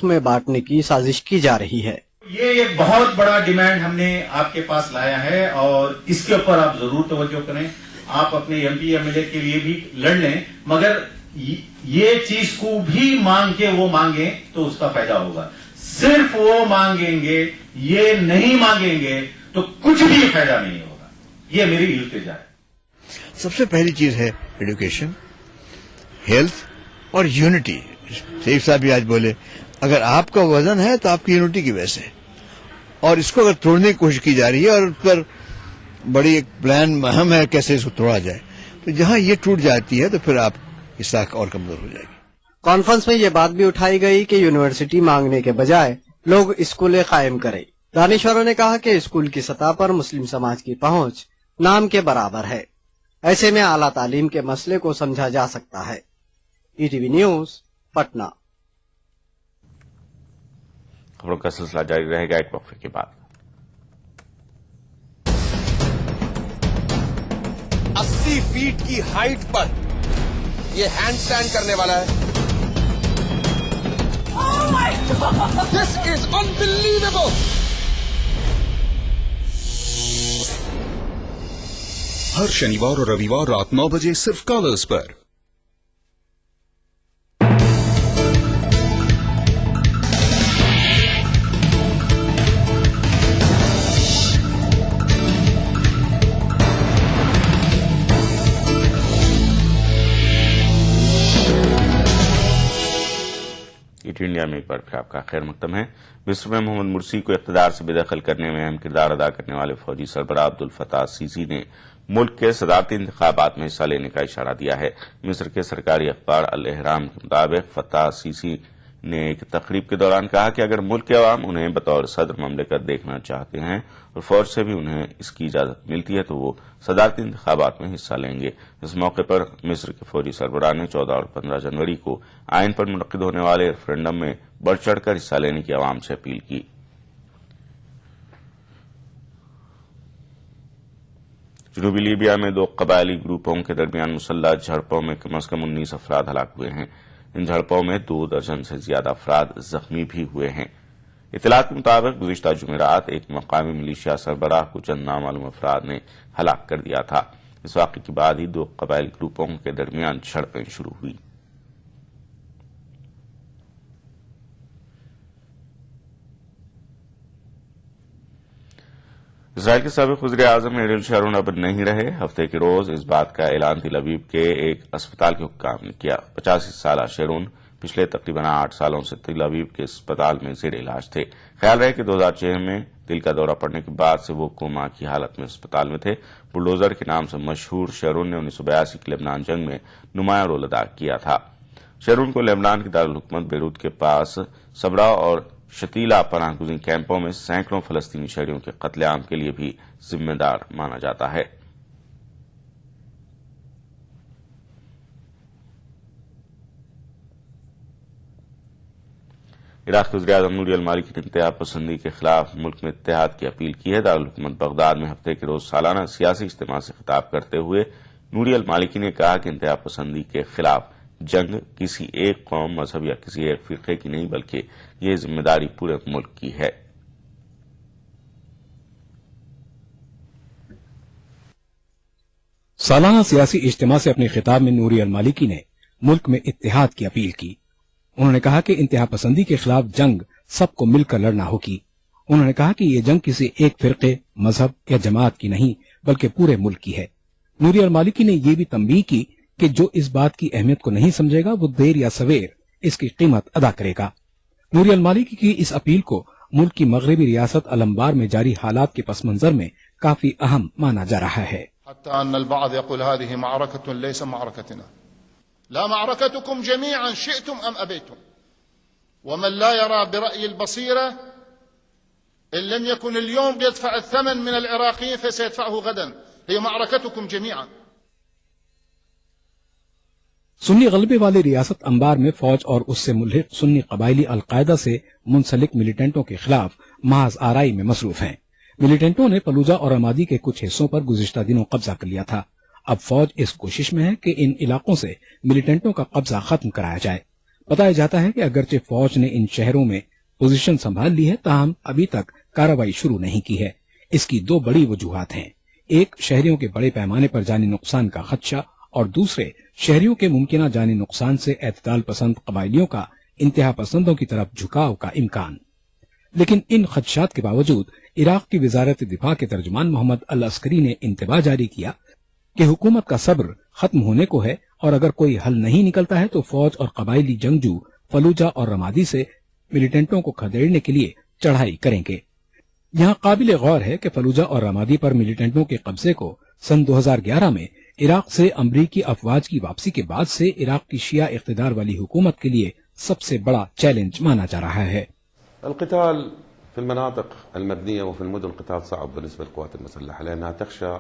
میں بانٹنے کی سازش کی جا رہی ہے۔ یہ ایک بہت بڑا ڈیمانڈ ہم نے آپ کے پاس لایا ہے اور اس کے اوپر آپ ضرور توجہ کریں۔ آپ اپنے M P M L A کے لیے بھی لڑ لیں، مگر یہ چیز کو بھی مانگ کے وہ مانگیں تو اس کا فائدہ ہوگا۔ صرف وہ مانگیں گے، یہ نہیں مانگیں گے تو کچھ بھی فائدہ نہیں ہوگا۔ یہ میری التجا ہے۔ سب سے پہلی چیز ہے ایڈوکیشن، ہیلتھ اور یونٹی۔ سیف صاحب بھی آج بولے اگر آپ کا وزن ہے تو آپ کی یونٹی کی وجہ سے، اور اس کو اگر توڑنے کی کوشش کی جا رہی ہے اور اس پر بڑی ایک پلان مہم ہے کیسے اس کو توڑا جائے، تو جہاں یہ ٹوٹ جاتی ہے تو پھر آپ اس ساکھ اور کمزور ہو جائے گی۔ کانفرنس میں یہ بات بھی اٹھائی گئی کہ یونیورسٹی مانگنے کے بجائے لوگ اسکولیں قائم کریں۔ دانشوروں نے کہا کہ اسکول کی سطح پر مسلم سماج کی پہنچ نام کے برابر ہے، ایسے میں اعلیٰ تعلیم کے مسئلے کو سمجھا جا سکتا ہے۔ E T V news, Patna. خبروں کا سلسلہ جاری رہے گا ایک وقفے کے بعد۔ 80 فیٹ کی ہائٹ پر یہ ہینڈ اسٹینڈ کرنے والا ہے۔ دس از انبلیویبل۔ ہر شنیوار اور رویوار رات 9 بجے صرف کالرز پر۔ انڈیا میں ایک بار پھر آپ کا خیر مقدم ہے۔ مصر میں محمد مرسی کو اقتدار سے بے دخل کرنے میں اہم کردار ادا کرنے والے فوجی سربراہ عبدالفتاح السیسی نے ملک کے صدارتی انتخابات میں حصہ لینے کا اشارہ دیا ہے۔ مصر کے سرکاری اخبار الاہرام کے مطابق فتح السیسی نے ایک تقریب کے دوران کہا کہ اگر ملک کے عوام انہیں بطور صدر مملکت دیکھنا چاہتے ہیں اور فوج سے بھی انہیں اس کی اجازت ملتی ہے تو وہ صدارتی انتخابات میں حصہ لیں گے۔ اس موقع پر مصر کے فوجی سربراہ نے 14 اور 15 جنوری کو آئین پر منعقد ہونے والے ریفرنڈم میں بڑھ چڑھ کر حصہ لینے کی عوام سے اپیل کی۔ جنوبی لیبیا میں 2 قبائلی گروپوں کے درمیان مسلح جھڑپوں میں کم از کم 19 افراد ہلاک ہوئے ہیں۔ ان جھڑپوں میں 2 درجن سے زیادہ افراد زخمی بھی ہوئے ہیں۔ اطلاعات کے مطابق گزشتہ جمعرات ایک مقامی ملیشیا سربراہ کو چند نامعلوم افراد نے ہلاک کر دیا تھا۔ اس واقعے کے بعد ہی 2 قبائلی گروپوں کے درمیان جھڑپیں شروع ہوئی۔ اسرائیل کے سابق وزیر اعظم ایریل شارون اب نہیں رہے۔ ہفتے کے روز اس بات کا اعلان تل ابیب کے ایک اسپتال کے حکام نے کیا۔ 85 سالہ شارون پچھلے تقریباً 8 سالوں سے تل ابیب کے اسپتال میں زیر علاج تھے۔ خیال رہے کہ 2006 میں دل کا دورہ پڑنے کے بعد سے وہ کوما کی حالت میں اسپتال میں تھے۔ بلڈوزر کے نام سے مشہور شارون نے 1982 کی لبنان جنگ میں نمایاں رول ادا کیا تھا۔ شارون کو لبنان کی دارالحکومت بیروت کے پاس صبرا اور شتیلا پناہ گزین کیمپوں میں سینکڑوں فلسطینی شہریوں کے قتل عام کے لیے بھی ذمہ دار مانا جاتا ہے۔ عراق کے وزیر اعظم نوری المالکی نے انتہا پسندی کے خلاف ملک میں اتحاد کی اپیل کی ہے۔ دارالحکومت بغداد میں ہفتے کے روز سالانہ سیاسی اجتماع سے خطاب کرتے ہوئے نوری المالکی نے کہا کہ انتہا پسندی کے خلاف جنگ کسی ایک قوم، مذہب یا کسی ایک فرقے کی نہیں بلکہ یہ ذمہ داری پورے ملک کی ہے۔ سالانہ سیاسی اجتماع سے اپنے خطاب میں نوری المالکی نے ملک میں اتحاد کی اپیل کی۔ انہوں نے کہا کہ انتہا پسندی کے خلاف جنگ سب کو مل کر لڑنا ہوگی۔ انہوں نے کہا کہ یہ جنگ کسی ایک فرقے، مذہب یا جماعت کی نہیں بلکہ پورے ملک کی ہے۔ نوری المالکی نے یہ بھی تنبیہ کی کہ جو اس بات کی اہمیت کو نہیں سمجھے گا وہ دیر یا سویر اس کی قیمت ادا کرے گا۔ نوری المالکی کی اس اپیل کو ملک کی مغربی ریاست الانبار میں جاری حالات کے پس منظر میں کافی اہم مانا جا رہا ہے۔ حتى أن البعض يقول هذه معركة ليس معركتنا، لا معركتكم جميعا شئتم أم أبيتم، ومن لا يرى برأي البصيرة إن لم يكن اليوم يدفع الثمن من العراقيين فسيدفعه غدا، هي معركتكم جميعا۔ سنی غلبے والی ریاست انبار میں فوج اور اس سے ملحق سنی قبائلی القاعدہ سے منسلک ملیٹنٹوں کے خلاف محض آرائی میں مصروف ہیں۔ ملیٹنٹوں نے فلوجہ اور رمادی کے کچھ حصوں پر گزشتہ دنوں قبضہ کر لیا تھا۔ اب فوج اس کوشش میں ہے کہ ان علاقوں سے ملیٹنٹوں کا قبضہ ختم کرایا جائے۔ बताया जाता है कि अगरचे फौज ने इन शहरों में पोजीशन संभाल ली है, ताहम अभी तक कार्रवाई शुरू नहीं की है। इसकी दो बड़ी वजूहात हैं। एक, शहरियों के बड़े पैमाने पर जानी नुकसान का खदशा, और दूसरे, शहरियों के मुमकिन जानी नुकसान से एतदाल पसंद कबायलियों का इंतहा पसंदों की तरफ झुकाव का इम्कान। लेकिन इन खदशात के बावजूद इराक की वजारत दिफा के तर्जुमान मोहम्मद अल अस्करी ने इंतबाह जारी किया कि हुकूमत का सब्र खत्म होने को है और अगर कोई हल नहीं निकलता है तो फौज और कबायली जंगजू फलूजा और रमादी से मिलिटेंटों को खदेड़ने के लिए चढ़ाई करेंगे। यहाँ काबिल गौर है कि फलूजा और रमादी पर मिलिटेंटों के कब्जे को सन 2011 में इराक से अमरीकी अफवाज की वापसी के बाद से इराक की शिया इख्तिदार वाली हुकूमत के लिए सबसे बड़ा चैलेंज माना जा रहा है। القتال في المناطق المبنية وفي المدن قتال صعب بالنسبة للقوات المسلحة لأنها تخشى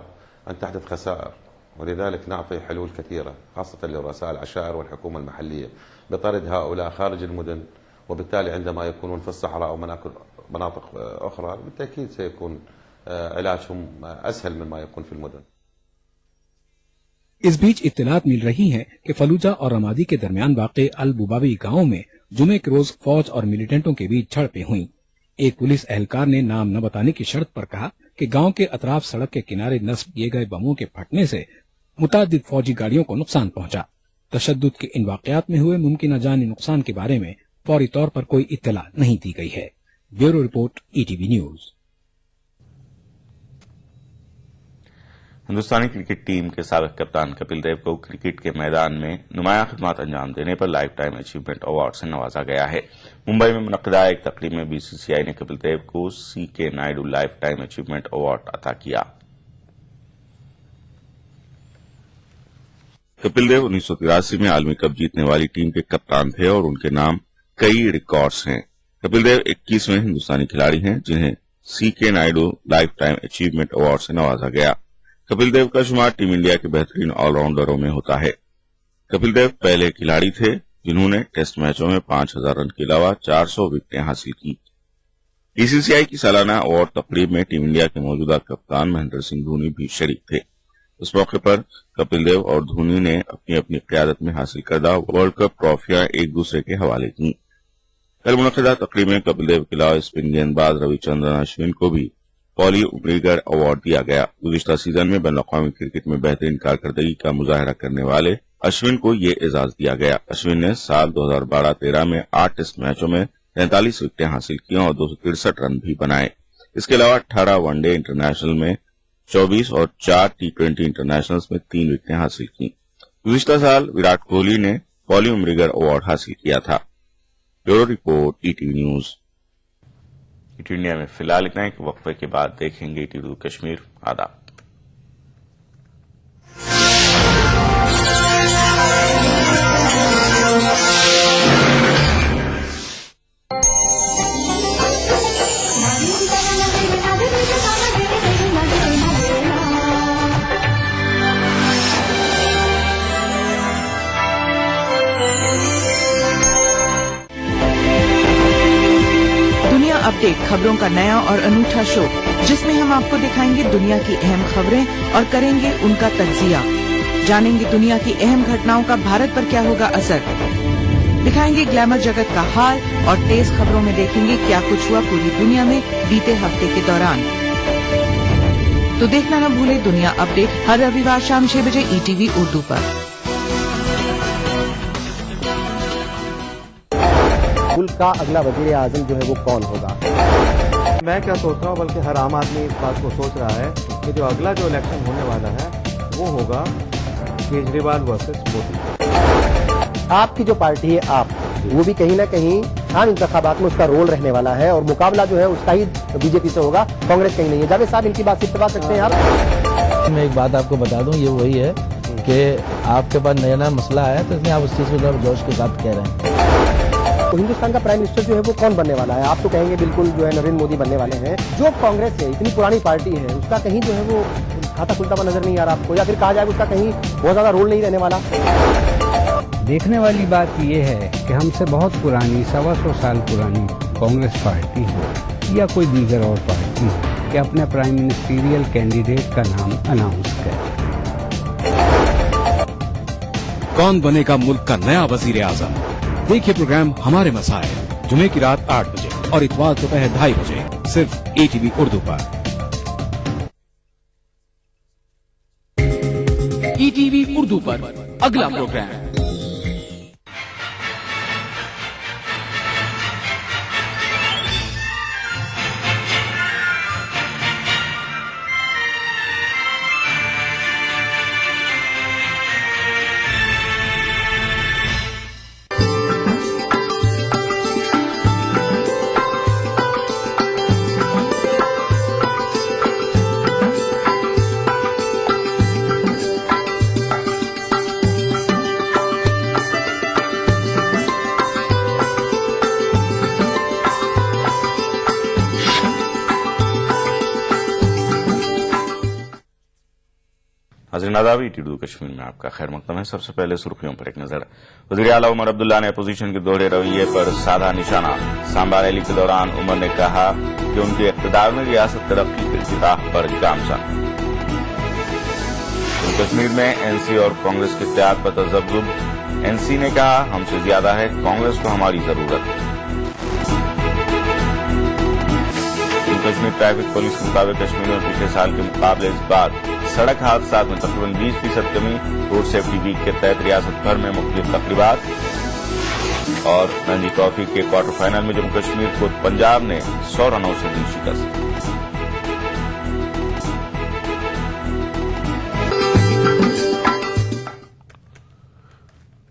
أن تحدث خسائر، ولذلك نعطي حلول كثيرة خاصة لرؤساء العشائر والحكومة المحلية بطرد هؤلاء خارج المدن، وبالتالي عندما يكونون في الصحراء أو مناطق أخرى بالتأكيد سيكون علاجهم أسهل مما يكون في المدن۔ इस बीच इत्तलात मिल रही हैं कि फलूजा और रमादी के दरमियान वाक़े अल बुबावी गांव में जुमे के रोज फौज और मिलिटेंटों के बीच झड़पें हुई। एक पुलिस एहलकार ने नाम न बताने की शर्त पर कहा कि गांव के अतराफ सड़क के किनारे नस्ब किए गए बमों के फटने से मुतादिद फौजी गाड़ियों को नुकसान पहुंचा। तशद्दुद के इन वाक़यात में हुए मुमकिन जानी नुकसान के बारे में फौरी तौर पर कोई इत्तला नहीं दी गई है। Bureau report, ETV news. हिंदुस्तानी क्रिकेट टीम के साबिक कप्तान कपिल देव को क्रिकेट के मैदान में नुमायां खिदमत अंजाम देने पर लाइफ टाइम अचीवमेंट अवार्ड से नवाजा गया है। मुंबई में मुनक्किदा एक तकरीब में बीसीसीआई ने कपिल देव को CK Naidu life time achievement award अता किया। कपिल देव 1983 में आलमी कप जीतने वाली टीम के कप्तान थे और उनके नाम कई रिकॉर्ड्स हैं। कपिल देव 21वें हिंदुस्तानी खिलाड़ी हैं जिन्हें CK Naidu life time achievement award से नवाजा गया। कपिल देव का शुमार टीम इंडिया के बेहतरीन ऑलराउंडरों में होता है। कपिल देव पहले खिलाड़ी थे जिन्होंने टेस्ट मैचों में 5000 रन के अलावा 400 विकेटें हासिल की। बीसीसीआई की सालाना अवार्ड तकरीब में टीम इंडिया के मौजूदा कप्तान महेंद्र सिंह धोनी भी शरीक थे। इस मौके पर कपिल देव और धोनी ने अपनी अपनी क़यादत में हासिल करदा वर्ल्ड कप ट्रॉफियां एक दूसरे के हवाले की। कल मुनक्किदा तकरीब में कपिल देव के अलावा स्पिन गेंदबाज रविचंद्रन अश्विन को भी पॉली उमरीगर अवार्ड दिया गया। गुज़िश्ता सीजन में बैनुल-अक़वामी क्रिकेट में बेहतरीन कारकर्दगी का मुजाहरा करने वाले अश्विन को ये एजाज दिया गया। अश्विन ने साल 2012-13 में 8 टेस्ट मैचों में 43 विकेटें हासिल की और 263 रन भी बनाए। इसके अलावा 18 वनडे इंटरनेशनल में 24 और 4 T20 इंटरनेशनल्स में 3 विकेटें हासिल की। गुज़िश्ता साल विराट कोहली ने पॉली उमरीगर अवार्ड हासिल किया था। Bureau report, ETV news. ET India में फिलहाल इतना, एक वक्फे के बाद देखेंगे ETV कश्मीर। आदाब। अपडेट, खबरों का नया और अनूठा शो जिसमें हम आपको दिखाएंगे दुनिया की अहम खबरें और करेंगे उनका तज्जिया। जानेंगे दुनिया की अहम घटनाओं का भारत पर क्या होगा असर। दिखाएंगे ग्लैमर जगत का हाल और तेज खबरों में देखेंगे क्या कुछ हुआ पूरी दुनिया में बीते हफ्ते के दौरान। तो देखना न भूले दुनिया अपडेट हर रविवार शाम 6 बजे ETV उर्दू पर। मुल्क का अगला वजीर आजम जो है वो कौन होगा। मैं क्या सोच रहा हूँ, बल्कि हर आम आदमी इस बात को सोच रहा है कि जो अगला जो इलेक्शन होने वाला है वो होगा केजरीवाल वर्सेस मोदी। आपकी जो पार्टी है आप, वो भी कहीं ना कहीं आम इंतखाबात में उसका रोल रहने वाला है और मुकाबला जो है उसका ही बीजेपी से होगा, कांग्रेस कहीं नहीं है। जावेद साहब, इनकी बात से इत्तेफाक करते हैं आप? मैं एक बात आपको बता दूं, ये वही है कि आपके पास नया नया मसला आया तो इसलिए आप उस चीज को जोश के साथ कह रहे हैं। तो हिंदुस्तान का प्राइम मिनिस्टर जो है वो कौन बनने वाला है? आप तो कहेंगे बिल्कुल जो है नरेंद्र मोदी बनने वाले हैं। जो कांग्रेस है, इतनी पुरानी पार्टी है, उसका कहीं जो है वो खाता खुलता हुआ नजर नहीं आ रहा आपको, या फिर कहा जाए उसका कहीं बहुत ज्यादा रोल नहीं रहने वाला? देखने वाली बात यह है कि हमसे बहुत पुरानी 125 साल पुरानी कांग्रेस पार्टी हो या कोई दीगर और पार्टी हो कि अपने प्राइम मिनिस्टीरियल कैंडिडेट का नाम अनाउंस करे। कौन बनेगा मुल्क का नया वजीर आजम? देखिए प्रोग्राम हमारे मसाइल जुमे की रात 8 बजे और इतवार दोपहर 2:30 बजे सिर्फ ATV उर्दू पर। ETV उर्दू पर अगला प्रोग्राम। नाज़रीन आदाब, ETV कश्मीर में आपका खैर मकदम है। सबसे पहले सुर्खियों पर एक नजर। वज़ीर आला उमर अब्दुल्ला ने अपोजिशन के दोहरे रवैये पर साधा निशाना। सांबा रैली के दौरान उमर ने कहा कि उनके इक़्तिदार में रियासत तरक्की की राह पर गामज़न। कश्मीर में NC और कांग्रेस के इत्तेहाद पर तज़ब्ज़ुब। NC ने कहा हमसे ज्यादा है कांग्रेस को हमारी जरूरत। कश्मीर ट्रैफिक पुलिस के मुताबिक कश्मीर में पिछले साल के मुकाबले इस बार सड़क हादसात में तकरीबन 20% कमी। रोड सेफ्टी वीक के तहत रियासत भर में मुख्तलिफ तकरीबात। और रणजी ट्रॉफी के क्वार्टर फाइनल में जम्मू कश्मीर को पंजाब ने 100 रनों से दी शिकस्त।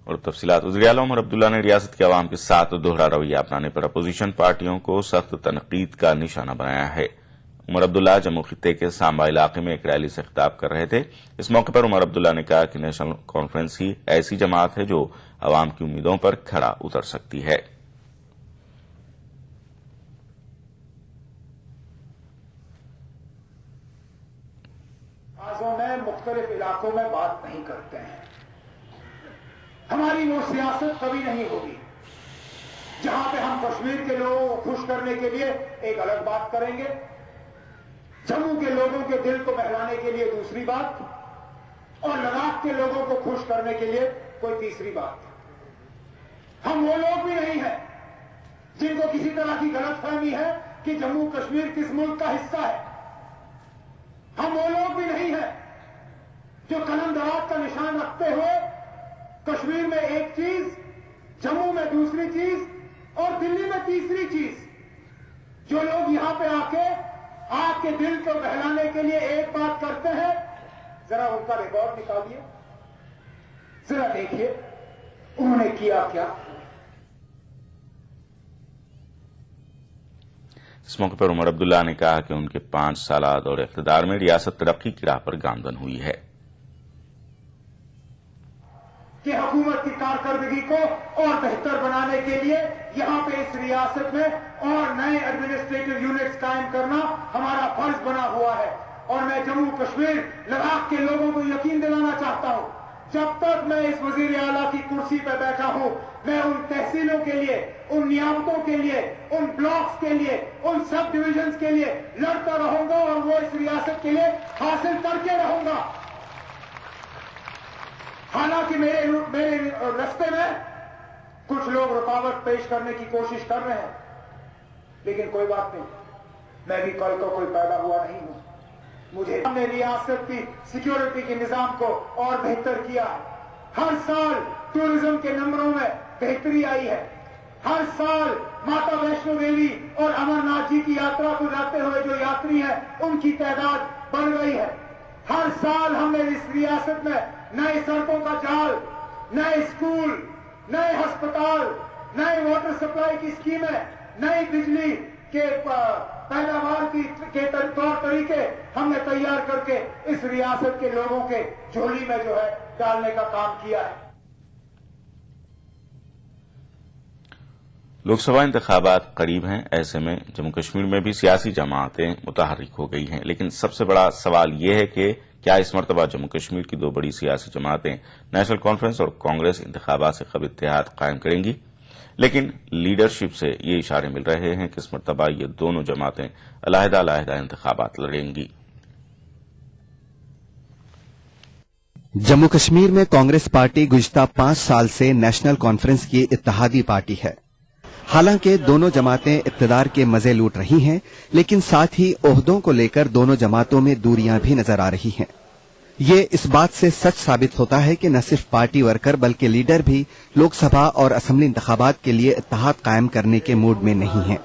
और तफसीलात। वज़ीर आला उमर अब्दुल्ला ने रियासत के अवाम के साथ दोहरा रवैया अपनाने पर अपोजिशन पार्टियों को सख्त तनकीद का निशाना बनाया है। उमर अब्दुल्ला जम्मू खित्ते के सांबा इलाके में एक रैली से खिताब कर रहे थे। इस मौके पर उमर अब्दुल्ला ने कहा कि नेशनल कॉन्फ्रेंस ही ऐसी जमात है जो अवाम की उम्मीदों पर खरा उतर सकती है। में मुख्तलिफ इलाकों में बात नहीं करते हैं। हमारी वो सियासत कभी नहीं होगी जहां पे हम कश्मीर के लोगों को खुश करने के लिए एक अलग बात करेंगे, जम्मू के लोगों के दिल को बहलाने के लिए दूसरी बात, और लद्दाख के लोगों को खुश करने के लिए कोई तीसरी बात। हम वो लोग भी नहीं हैं जिनको किसी तरह की गलतफहमी है कि जम्मू कश्मीर किस मुल्क का हिस्सा है। हम वो लोग भी नहीं हैं जो कलम दराज का निशान रखते हुए कश्मीर में एक चीज, जम्मू में दूसरी चीज और दिल्ली में तीसरी चीज, जो लोग यहां पे आके आपके दिल को बहलाने के लिए एक बात करते हैं, जरा उनका रिकॉर्ड निकालिए, जरा देखिए उन्होंने किया क्या। इस मौके पर उमर अब्दुल्ला ने कहा कि उनके 5 साल दौरे इख्तिदार में रियासत तरक्की की राह पर गामजन हुई है कि हुकूमत की कारकर्दगी को और बेहतर बनाने के लिए यहां पे इस रियासत में और नए एडमिनिस्ट्रेटिव यूनिट्स कायम करना हमारा फर्ज बना हुआ है। और मैं जम्मू कश्मीर लद्दाख के लोगों को यकीन दिलाना चाहता हूं, जब तक मैं इस वजीर आला की कुर्सी पर बैठा हूं, मैं उन तहसीलों के लिए, उन नियामतों के लिए, उन ब्लॉक्स के लिए, उन सब डिविजन्स के लिए लड़ता रहूंगा और वो इस रियासत के लिए हासिल करके रहूंगा। हालांकि मेरे रास्ते में कुछ लोग रुकावट पेश करने की कोशिश कर रहे हैं, लेकिन कोई बात नहीं, मैं भी कल को कोई पैदा हुआ नहीं हूं। मुझे हमने रियासत की सिक्योरिटी के निजाम को और बेहतर किया है। हर साल टूरिज्म के नंबरों में बेहतरी आई है। हर साल माता वैष्णो देवी और अमरनाथ जी की यात्रा को जाते हुए जो यात्री हैं उनकी तादाद बढ़ गई है। हर साल हमने इस रियासत में नए सड़कों का जाल, नए स्कूल, नए अस्पताल, नए वाटर सप्लाई की स्कीमें, नई बिजली के पैदावार के तौर तरीके हमने तैयार करके इस रियासत के लोगों के झोली में जो है डालने का काम किया है। लोकसभा इंतखाबात करीब हैं, ऐसे में जम्मू कश्मीर में भी सियासी जमातें मुतहर्रिक हो गई हैं। लेकिन सबसे बड़ा सवाल यह है कि क्या इस मरतबा जम्मू कश्मीर की 2 बड़ी सियासी जमातें नेशनल कॉन्फ्रेंस और कांग्रेस इंतखाबात से कब इत्तेहाद कायम करेंगी। लेकिन लीडरशिप से ये इशारे मिल रहे हैं कि इस मरतबा ये दोनों जमातें अलहदा इंतखाबात लड़ेंगी। जम्मू कश्मीर में कांग्रेस पार्टी गुज़िश्ता 5 साल से नेशनल कॉन्फ्रेंस की इत्तेहादी पार्टी है। हालांकि दोनों जमातें इक़्तिदार के मजे लूट रही हैं, लेकिन साथ ही ओहदों को लेकर दोनों जमातों में दूरियां भी नजर आ रही हैं। ये इस बात से सच साबित होता है कि न सिर्फ पार्टी वर्कर बल्कि लीडर भी लोकसभा और असेंबली इंतखाबात के लिए इत्तेहाद कायम करने के मूड में नहीं हैं।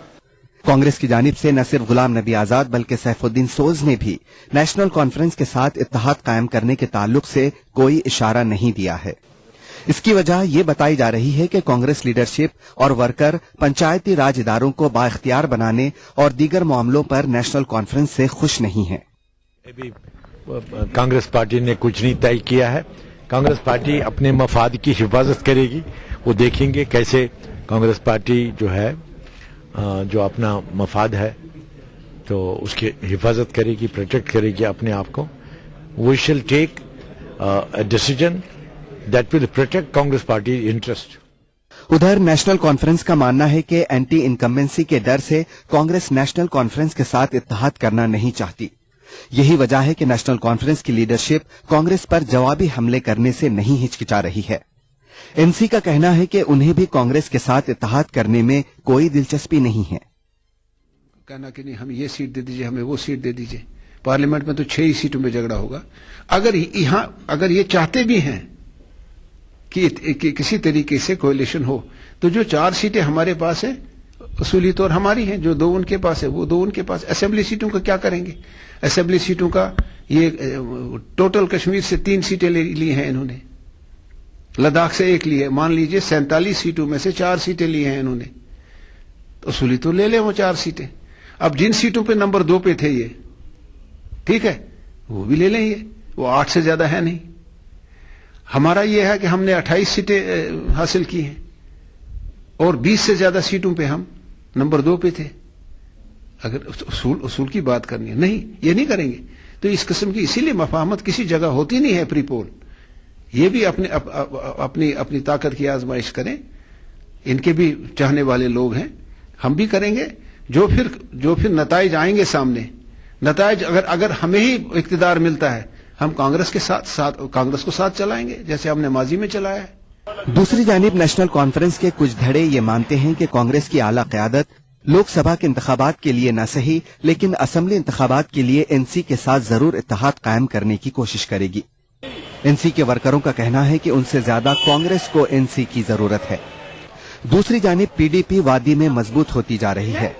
कांग्रेस की जानिब से न सिर्फ गुलाम नबी आजाद बल्कि सैफुद्दीन सोज ने भी नेशनल कॉन्फ्रेंस के साथ इत्तेहाद कायम करने के ताल्लुक से कोई इशारा नहीं दिया है। इसकी वजह ये बताई जा रही है कि कांग्रेस लीडरशिप और वर्कर पंचायती राज इदारों को बाइख्तियार बनाने और दीगर मामलों पर नेशनल कॉन्फ्रेंस से खुश नहीं है। कांग्रेस पार्टी ने कुछ नहीं तय किया है। कांग्रेस पार्टी अपने मफाद की हिफाजत करेगी। वो देखेंगे कैसे कांग्रेस पार्टी जो है जो अपना मफाद है तो उसकी हिफाजत करेगी, प्रोटेक्ट करेगी अपने आप को। We shall take a decision that will protect Congress party interest. उधर नेशनल कॉन्फ्रेंस का मानना है कि एंटी इनकम्बेंसी के डर से कांग्रेस नेशनल कॉन्फ्रेंस के साथ इत्तेहाद करना नहीं चाहती। यही वजह है कि नेशनल कॉन्फ्रेंस की लीडरशिप कांग्रेस पर जवाबी हमले करने से नहीं हिचकिचा रही है। एनसी का कहना है कि उन्हें भी कांग्रेस के साथ इत्तेहाद करने में कोई दिलचस्पी नहीं है। कहना कि नहीं हमें ये सीट दे दीजिए, हमें वो सीट दे दीजिए। पार्लियामेंट में तो 6 ही सीटों में झगड़ा होगा। अगर ये चाहते भी हैं कि किसी तरीके से कोएलिशन हो, तो जो 4 सीटें हमारे पास है उसूली तौर हमारी हैं, जो 2 उनके पास है वो 2 उनके पास। असेंबली सीटों का क्या करेंगे? असेंबली सीटों का ये टोटल कश्मीर से 3 सीटें ली हैं इन्होंने, लद्दाख से 1 ली है। मान लीजिए 47 सीटों में से 4 सीटें ली हैं इन्होंने, तो उसूली तो ले लें वो 4 सीटें। अब जिन सीटों पे नंबर 2 पे थे ये, ठीक है, वो भी ले लें ये, वो 8 से ज्यादा है नहीं। हमारा ये है कि हमने 28 सीटें हासिल की हैं और 20 से ज्यादा सीटों पे हम नंबर 2 पे थे। अगर उसूल की बात करनी है, नहीं ये नहीं करेंगे। तो इस किस्म की इसीलिए मफाहमत किसी जगह होती नहीं है प्री पोल। ये भी अपनी ताकत की आजमाइश करें। इनके भी चाहने वाले लोग हैं, हम भी करेंगे। जो फिर नताइज आएंगे सामने, नताइज अगर हमें ही इक्तिदार मिलता है, हम कांग्रेस को साथ चलाएंगे जैसे हमने माजी में चलाया है। दूसरी जानिब नेशनल कॉन्फ्रेंस के कुछ धड़े ये मानते हैं कि कांग्रेस की आला क़यादत लोकसभा के इंतखाबात के लिए न सही लेकिन असेंबली इंतखाबात के लिए एनसी के साथ जरूर इत्तेहाद कायम करने की कोशिश करेगी। एनसी के वर्करों का कहना है कि उनसे ज्यादा कांग्रेस को एनसी की जरूरत है। दूसरी जानिब पीडीपी वादी में मजबूत होती जा रही है,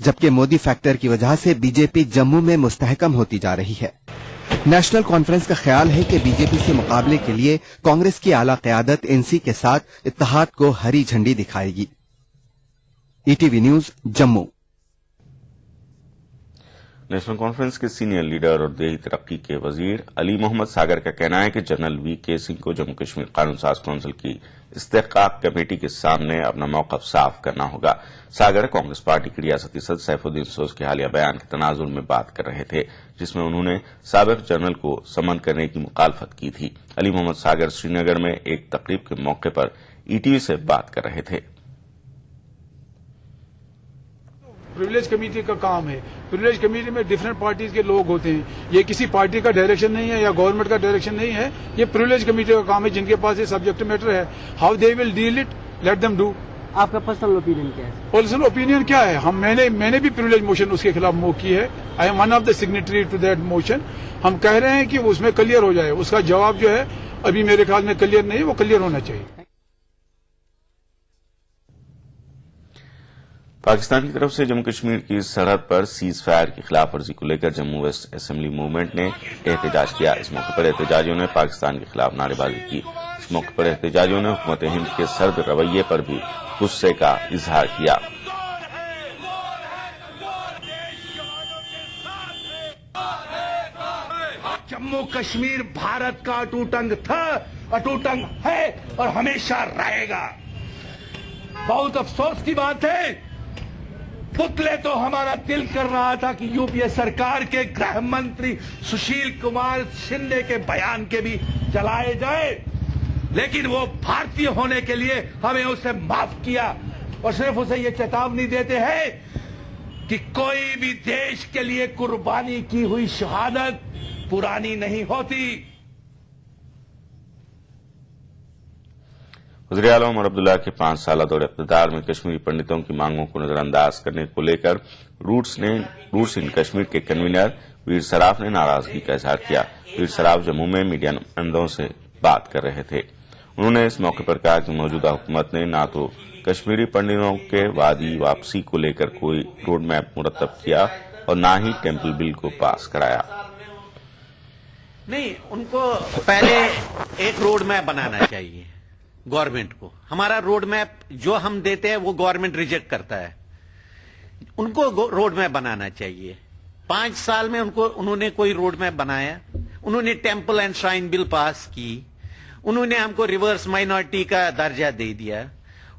जबकि मोदी फैक्टर की वजह से बीजेपी जम्मू में मुस्तहकम होती जा रही है। नेशनल कॉन्फ्रेंस का ख्याल है कि बीजेपी से मुकाबले के लिए कांग्रेस की आला क़यादत एनसी के साथ इत्तेहाद को हरी झंडी दिखाएगी। ETV news Jammu. National conference के सीनियर लीडर और देही तरक्की के वजीर अली मोहम्मद सागर का कहना है कि जनरल वीके सिंह को जम्मू कश्मीर कानून साज कौंसिल की इस्तेहकाक कमेटी के सामने अपना मौक़िफ़ साफ करना होगा। सागर कांग्रेस पार्टी के रियासती सदस्य सैफुद्दीन सोज के हालिया बयान के तनाजुर में बात कर रहे थे, जिसमें उन्होंने साबिक जनरल को समन करने की मुखालफत की थी। अली मोहम्मद सागर श्रीनगर में एक तकरीब के मौके पर ईटीवी से बात कर रहे थे। प्रिविलेज कमेटी का काम है। प्रिविलेज कमेटी में डिफरेंट पार्टीज के लोग होते हैं। ये किसी पार्टी का डायरेक्शन नहीं है या गवर्नमेंट का डायरेक्शन नहीं है। ये प्रिविलेज कमेटी का काम है, जिनके पास ये सब्जेक्ट मैटर है। How they will deal it, let them do. आपका पर्सनल ओपिनियन क्या है? पर्सनल ओपिनियन क्या है? मैंने भी प्रिविलेज मोशन उसके खिलाफ मूव की है। I am one of the signatory to that motion. हम कह रहे हैं कि उसमें क्लियर हो जाए। उसका जवाब जो है अभी मेरे ख्याल में क्लियर नहीं है, वो क्लियर होना चाहिए। पाकिस्तान की तरफ से जम्मू कश्मीर की सरहद पर सीज फायर की खिलाफ वर्जी को लेकर जम्मू वेस्ट असेंबली मूवमेंट ने एहतजाज किया। इस मौके पर एहतजाजियों ने पाकिस्तान के खिलाफ नारेबाजी की। इस मौके पर एहतजाजियों ने हुकूमत हिंद के सर्द रवैये पर भी गुस्से का इजहार किया। जम्मू कश्मीर भारत का अटूट अंग था, अटूट अंग है और हमेशा रहेगा। बहुत अफसोस की बात है, पुतले तो हमारा दिल कर रहा था कि यूपीए सरकार के गृह मंत्री सुशील कुमार शिंदे के बयान के भी जलाए जाए, लेकिन वो भारतीय होने के लिए हमें उसे माफ किया और सिर्फ उसे ये चेतावनी देते हैं कि कोई भी देश के लिए कुर्बानी की हुई शहादत पुरानी नहीं होती। वज़ीर-ए-आला उमर अब्दुल्ला के 5 साल दौरे इक़्तिदार में कश्मीरी पंडितों की मांगों को नजरअंदाज करने को लेकर रूट्स इन कश्मीर के कन्वीनर वीर सराफ ने नाराजगी का इजहार किया। वीर सराफ जम्मू में मीडिया नुमाइंदों से बात कर रहे थे। उन्होंने इस मौके पर कहा कि मौजूदा हुकूमत ने न तो कश्मीरी पंडितों के वादी वापसी को लेकर कोई रोड मैप मुरतब किया और न ही टेम्पल बिल को पास कराया। नहीं, उनको पहले एक रोड मैप बनाना चाहिए गवर्नमेंट को। हमारा रोड मैप जो हम देते हैं वो गवर्नमेंट रिजेक्ट करता है। उनको रोड मैप बनाना चाहिए। 5 साल में उन्होंने कोई रोड मैप बनाया। उन्होंने temple and shrine bill pass की। उन्होंने हमको रिवर्स माइनॉरिटी का दर्जा दे दिया।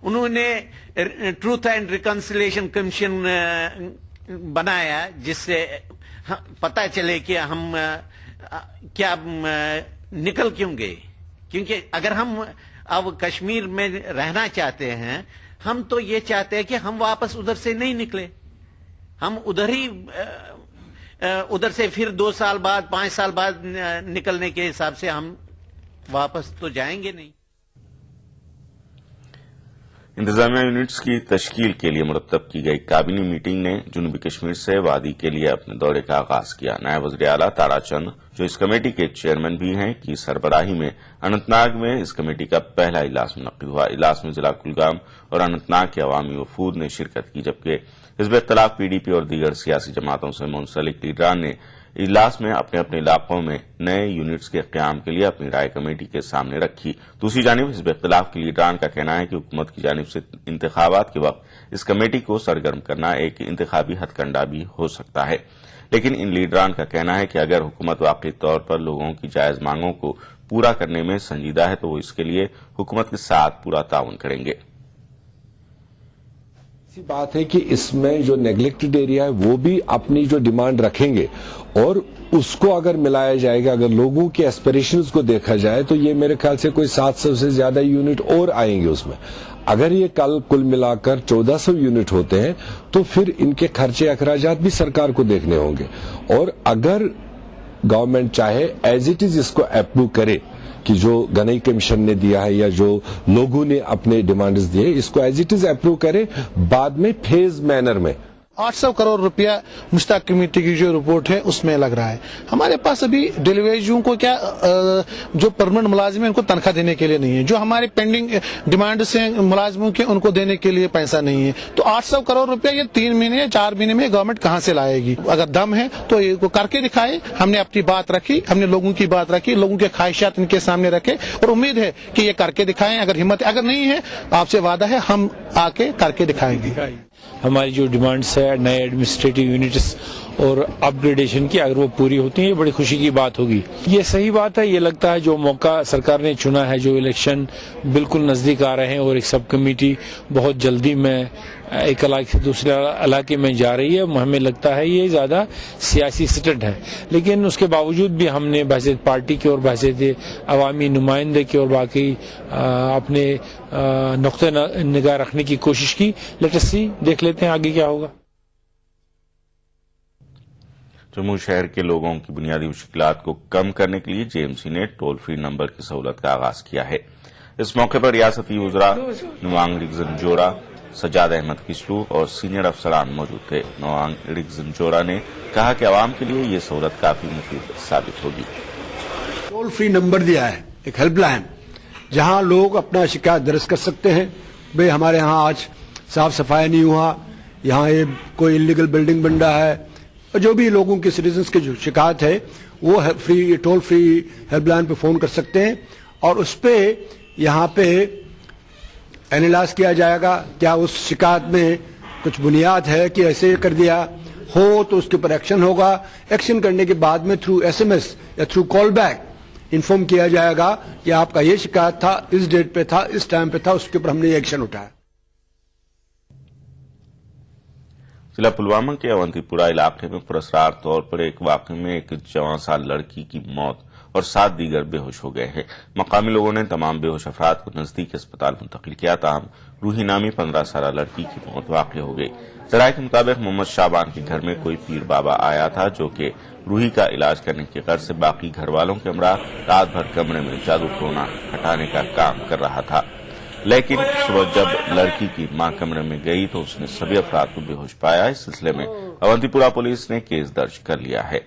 उन्होंने ट्रूथ एंड रिकंसिलिएशन कमीशन बनाया जिससे पता चले कि हम क्या निकल क्यों गए। क्योंकि अगर हम अब कश्मीर में रहना चाहते हैं, हम तो ये चाहते हैं कि हम वापस उधर से नहीं निकले। हम उधर से फिर 2 साल बाद 5 साल बाद निकलने के हिसाब से हम वापस तो जाएंगे नहीं। इंतजामिया यूनिट्स की तश्कील के लिए मुरतब की गई काबीनी मीटिंग ने जनूबी कश्मीर से वादी के लिए अपने दौरे का आगाज किया। नायब वज़ीर-ए-आला तारा चंद, जो इस कमेटी के चेयरमैन भी हैं, की सरबराही में अनंतनाग में इस कमेटी का पहला इजलास मुनक्किद हुआ। इजलास में जिला कुलगाम और अनंतनाग के अवामी वफूद ने शिरकत की, जबकि हिज़्ब इख्तिलाफ पीडीपी और दीगर सियासी जमातों से मुंसलिक लीडरान ने इजलास में अपने अपने इलाकों में नए यूनिट्स के क़याम के लिए अपनी राय कमेटी के सामने रखी। दूसरी जानिब हिज़्ब इख्तिलाफ के लीडरान का कहना है कि हुकूमत की जानिब से इंतखाबात के वक्त इस कमेटी को सरगर्म करना एक इंतखाबी हथकंडा भी हो सकता है। लेकिन इन लीडरान का कहना है कि अगर हुकूमत वाकई तौर पर लोगों की जायज मांगों को पूरा करने में संजीदा है तो वो इसके लिए हुकूमत के साथ पूरा ताउन करेंगे। बात है कि इसमें जो नेग्लेक्टेड एरिया है वो भी अपनी जो डिमांड रखेंगे और उसको अगर मिलाया जाएगा, अगर लोगों के एस्पिरेशंस को देखा जाए तो ये मेरे ख्याल से कोई 700 से ज्यादा यूनिट और आएंगे उसमें। अगर ये कल कुल मिलाकर 1400 यूनिट होते हैं तो फिर इनके खर्चे अखराजात भी सरकार को देखने होंगे। और अगर गवर्नमेंट चाहे एज इट इज इसको अप्रूव करे कि जो गनई कमीशन ने दिया है या जो लोगों ने अपने डिमांड्स दिए, इसको एज इट इज अप्रूव करे, बाद में फेज मैनर में 800 करोड़ रुपया मुश्ताक कमेटी की जो रिपोर्ट है उसमें लग रहा है। हमारे पास अभी डेलीवेरियों को क्या जो परमानेंट मुलाजिम है उनको तनख्वाह देने के लिए नहीं है। जो हमारे पेंडिंग डिमांड से मुलाजिमों के उनको देने के लिए पैसा नहीं है। तो 800 करोड़ रुपया ये 3 महीने या 4 महीने में गवर्नमेंट कहां से लाएगी? अगर दम है तो ये करके दिखाए। हमने अपनी बात रखी, हमने लोगों की बात रखी, लोगों के ख्वाहिशात इनके सामने रखे और उम्मीद है कि ये करके दिखाएं। अगर हिम्मत अगर नहीं है आपसे वादा है हम आके करके दिखाएंगे। हमारी जो डिमांड्स है नए एडमिनिस्ट्रेटिव यूनिट्स और अपग्रेडेशन की, अगर वो पूरी होती हैं ये बड़ी खुशी की बात होगी। ये सही बात है। ये लगता है जो मौका सरकार ने चुना है, जो इलेक्शन बिल्कुल नजदीक आ रहे हैं और एक सब कमेटी बहुत जल्दी में एक इलाके से दूसरे इलाके में जा रही है, हमें लगता है ये ज्यादा सियासी स्टंट है। लेकिन उसके बावजूद भी हमने बहसीत पार्टी के और बहसीत अवामी नुमाइंदे के और बाकी अपने नुक्ते निगाह रखने की कोशिश की। लेट अस सी, देख लेते हैं आगे क्या होगा। जम्मू शहर के लोगों की बुनियादी मुश्किलात को कम करने के लिए जेएमसी ने टोल फ्री नंबर की सहूलत का आगाज किया है। इस मौके पर रियासती वुज़रा नुवांग रिगजनजोरा, सजाद अहमद किस्लू और सीनियर अफसरान मौजूद थे। नुवांग रिगजनजोरा ने कहा कि आवाम के लिए ये सहूलत काफी मुफीद साबित होगी। टोल फ्री नंबर दिया है, एक हेल्पलाइन, जहां लोग अपना शिकायत दर्ज कर सकते हैं। भाई हमारे यहाँ आज साफ सफाई नहीं हुआ, यहाँ ये कोई इलीगल बिल्डिंग बन रहा है, और जो भी लोगों की सिटीजन्स की जो शिकायत है वो फ्री टोल फ्री हेल्पलाइन पे फोन कर सकते हैं और उस पे यहाँ पे एनालाइज किया जाएगा क्या उस शिकायत में कुछ बुनियाद है कि ऐसे कर दिया हो तो उसके ऊपर एक्शन होगा। एक्शन करने के बाद में थ्रू एसएमएस या थ्रू कॉल बैक इन्फॉर्म किया जाएगा कि आपका ये शिकायत था, इस डेट पे था, इस टाइम पे था, उसके ऊपर हमने ये एक्शन उठाया। जिला पुलवामा के अवंतीपुरा इलाके में पुरस्कार तौर पर एक वाक़े में एक 14 साल लड़की की मौत और 7 दीगर बेहोश हो गए हैं। मकामी लोगों ने तमाम बेहोश अफराद को नजदीकी अस्पताल मुंतकिल किया, ताहम रूही नामी 15 साल लड़की की मौत वाक़ हो गई। जराये के मुताबिक मोहम्मद शाबान के घर में कोई पीर बाबा आया था जो कि रूही का इलाज करने की गर्ज से बाकी घर वालों के हमरा रात भर कमरे में जादू टोना हटाने का काम कर रहा था। लेकिन सुबह जब लड़की की मां कमरे में गई तो उसने सभी अफराद को बेहोश पाया। इस सिलसिले में अवंतीपुरा पुलिस ने केस दर्ज कर लिया है।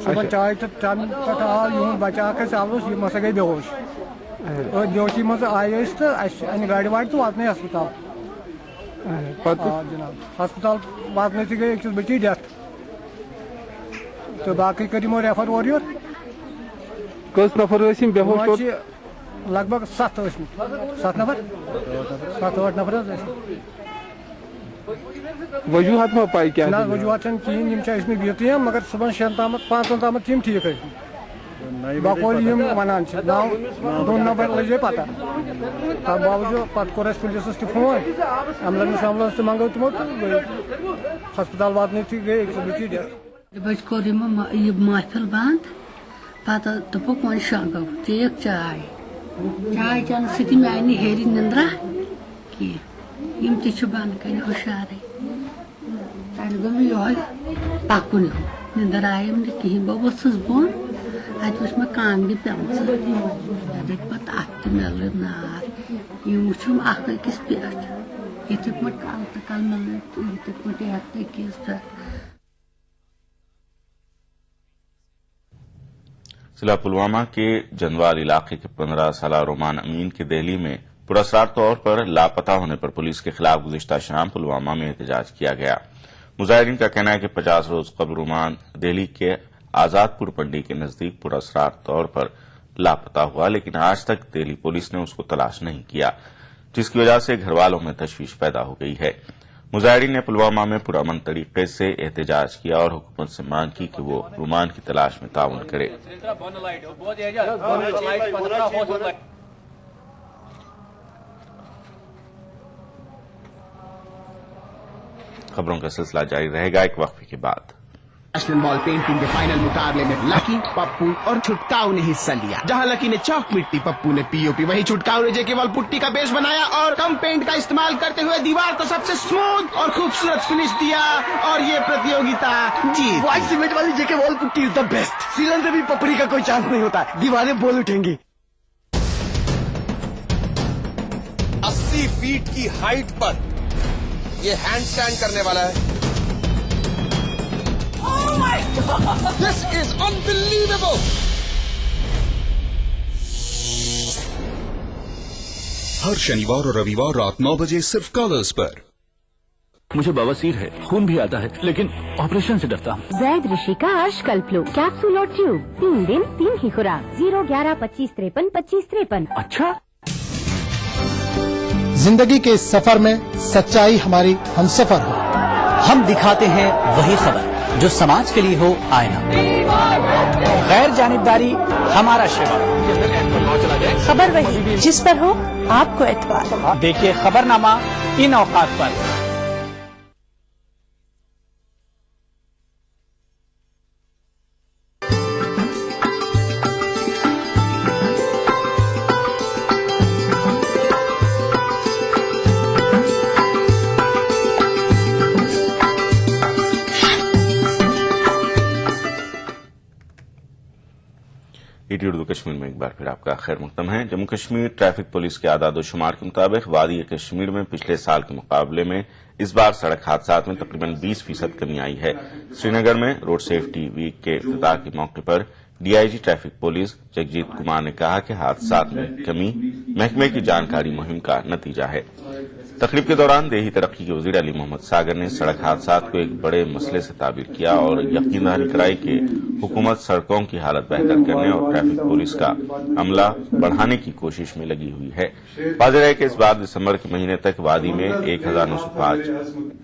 सुबह चाय चन पे आव यूं बचा मसा गई बेहोश बेहोशी मज आये तो अन गाड़ी वाड़ तो वातन अस्पताल जनाब अस्पताल वातन गई एक बची डेथ तो बाकी करिमो रेफर और कस नफर बेहोश लगभग 7 नफर 7-8 नफर वजूहत में पाई क्या ना वजूहत कहें बिहत मगर सुबह 6 तम 5 तम ठीक है बकौल वनान 9 नंबर लगे पता तब बावजूद पत कोर पुलिस तक फोन अमलस मंगो तमो तो अस्पताल वातन गई बची डेथ कोर यह महफिल बंद पता दोपक वो शंगो चेक चाय चन सी मे आई हेरी निंद्रा कह बंद कर हुशार तन गो मे पकुन निंदर आयम कहें बह वसस बोन अत मे कांगि पे पे मिल नार वुम अकिस पे ये पे कल तो कल मिल पे अकिस जिला पुलवामा के जनवाल इलाके के 15 साल रोमान अमीन के दिल्ली में पुरस्कार तौर पर लापता होने पर पुलिस के खिलाफ गुज़िश्ता शाम पुलवामा में एहतजाज किया गया। मुजाहिरीन का कहना है कि 50 रोज कबल रोमान दिल्ली के आजादपुर पंडी के नजदीक पुरस्कार तौर पर लापता हुआ, लेकिन आज तक दिल्ली पुलिस ने उसको तलाश नहीं किया, जिसकी वजह से घर वालों में तशवीश पैदा हो गई है। मुजाहिरीन ने पुलवामा में पुरअमन तरीके से एहतजाज किया और हुकूमत से मांग की कि वो रोमान की तलाश में ताउन करे। खबरों का सिलसिला जारी रहेगा एक वक्फे के बाद। नेशनल बॉल पेंटिंग के फाइनल मुकाबले में लकी, पप्पू और छुटकाऊ ने हिस्सा लिया। जहां लकी ने चौक मिट्टी, पप्पू ने पीओपी, वहीं छुटकाऊ ने जेके वॉल पुट्टी का बेस बनाया और कम पेंट का इस्तेमाल करते हुए दीवार को सबसे स्मूथ और खूबसूरत फिनिश दिया और ये प्रतियोगिता जीत। व्हाइट सीमेंट वाली JK wall putty is the best. सीलन से भी पपड़ी का कोई चांस नहीं होता, दीवारें बोल उठेंगी। 80 फीट की हाइट पर ये हैंड स्टैंड करने वाला है। This is unbelievable! हर शनिवार और रविवार रात 9 बजे सिर्फ कलर्स पर। मुझे बवासीर है, खून भी आता है, लेकिन ऑपरेशन से डरता हूँ। वैद ऋषि का कल्पलो कैप्सूल और ट्यूब, 3 दिन 3 ही खुराक, 011-25-53-25-53। अच्छा, जिंदगी के इस सफर में सच्चाई हमारी हमसफर हो। हम दिखाते हैं वही खबर जो समाज के लिए हो आईना। गैर जानिबदारी हमारा शिवा। खबर वही जिस पर हो आपको एतबार। देखिए खबरनामा इन औकात पर। उर्दू कश्मीर में एक बार फिर आपका खैर मकदम है। जम्मू कश्मीर ट्रैफिक पुलिस के आदाद-ओ-शुमार के मुताबिक वादी कश्मीर में पिछले साल के मुकाबले में इस बार सड़क हादसात में तकरीबन 20% कमी आई है। श्रीनगर में रोड सेफ्टी वीक के इफ्तिताह के मौके पर DIG traffic police Jagjit Kumar ने कहा कि हादसात में कमी महकमे की जानकारी मुहिम का नतीजा है। तकरीब के दौरान देही तरक्की के वजीर अली मोहम्मद सागर ने सड़क हादसात को एक बड़े मसले से ताबीर किया और यकीन दहानी कराई कि हुकूमत सड़कों की हालत बेहतर करने और ट्रैफिक पुलिस का अमला बढ़ाने की कोशिश में लगी हुई है। वाज़ेह है कि इस बार दिसंबर के महीने तक वादी में 1905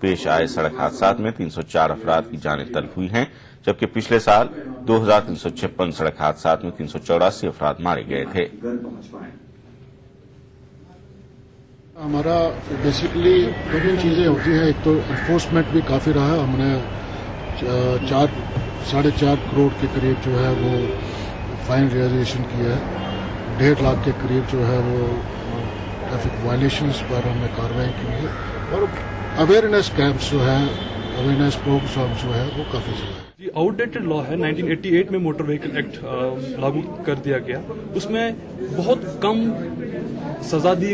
पेश आए सड़क हादसात में 304 अफराद की जानें तल्फ हुई हैं, जबकि पिछले साल 2356 सड़क हादसात में 384 अफराद मारे गए थे। हमारा बेसिकली 2 चीज़ें होती हैं। एक तो एनफोर्समेंट भी काफ़ी रहा है। हमने 4.5 करोड़ के करीब जो है वो फाइन रियलाइजेशन किया है। 1.5 लाख के करीब जो है वो ट्रैफिक वायलेशंस पर हमने कार्रवाई की है और अवेयरनेस कैंप्स जो है अवेयरनेस प्रोग्राम जो है वो काफी चला है। ये आउटडेटेड लॉ है। 1988 में मोटर व्हीकल एक्ट लागू कर दिया गया, उसमें बहुत कम सजा दी